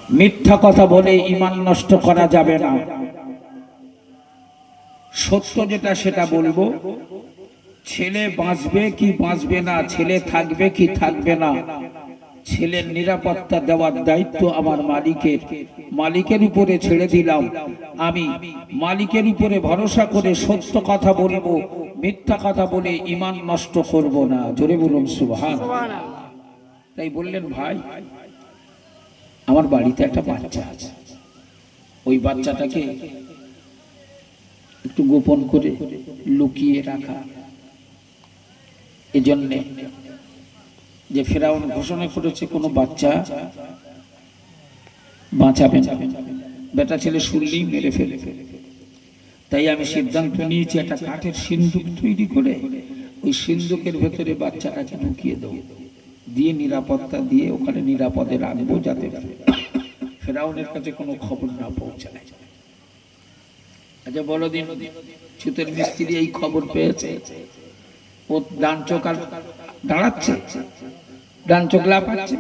মিথ্যা কথা বলে ঈমান নষ্ট করা যাবে না। সত্য যেটা সেটা বলবো। ছেলে বাঁচবে কি বাঁচবে না, ছেলে থাকবে কি থাকবে না, ছেলের নিরাপত্তা দেওয়ার দায়িত্ব আমার মালিকের। মালিকের উপরে ছেড়ে দিলাম। আমি মালিকের উপরে ভরসা করে সত্য কথা বলবো, মিথ্যা কথা বলে ঈমান নষ্ট করব না। জোরে বলুন সুবহানাল্লাহ। তাই বললেন, ভাই আমার বাড়িতে একটা বাচ্চা আছে, ওই বাচ্চাটাকে একটু গোপন করে লুকিয়ে রাখা। এজন্য যে ফেরাউন ঘোষণা করেছে কোনো বাচ্চা বাঁচাবে না, বেটা ছেলে শুনলেই মেরে ফেলে। তাই আমি সিদ্ধান্ত নিয়েছি একটা কাঠের সিন্দুক তৈরি করে ওই সিন্দুকের ভেতরে বাচ্চাটাকে ঢুকিয়ে দেবো, দিয়ে নিরাপত্তা দিয়ে ওখানে নিরাপদে রাখবো, যাতে ফেরাউনের কাছে কোনো খবর না পৌঁছায়। আচ্ছা বলো দিন, ছুতের মিস্ত্রি এই খবর পেয়েছে, ও ডান চোখ আর দাঁড়াচ্ছে, ডান চোখ লাফাচ্ছে।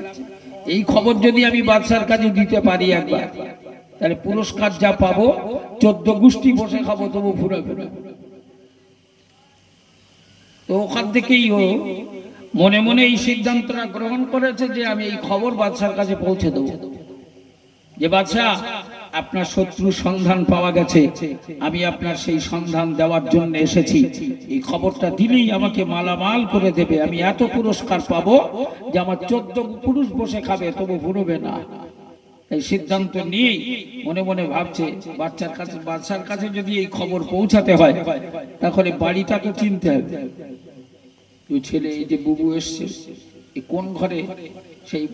এই খবর যদি আমি বাদশার কাছে দিতে পারি একবার, তাহলে পুরস্কার যা পাবো 14 গোষ্ঠী বসে খাবো, তবু ফুরাবে না। তো ওখান থেকেই ও মনে মনে এই সিদ্ধান্তটা গ্রহণ করেছে যে আমি এই খবর বাদশার কাছে পৌঁছে দেবো, যে বাদশা আপনার শত্রু সন্ধান পাওয়া গেছে, আমি আপনার সেই সন্ধান দেওয়ার জন্য এসেছি। এই খবরটা দিলেই আমাকে মালামাল করে দেবে, আমি এত পুরস্কার পাবো যে আমার 14 পুরুষ বসে খাবে, তবু ফুরবে না। এই সিদ্ধান্ত নিয়ে মনে মনে ভাবছে বাদশার কাছে যদি এই খবর পৌঁছাতে হয়, তাহলে বাড়িটাকে চিনতে হবে। ওই ছেলে, এই যে বুবু এসছে, কোন ঘরে সেই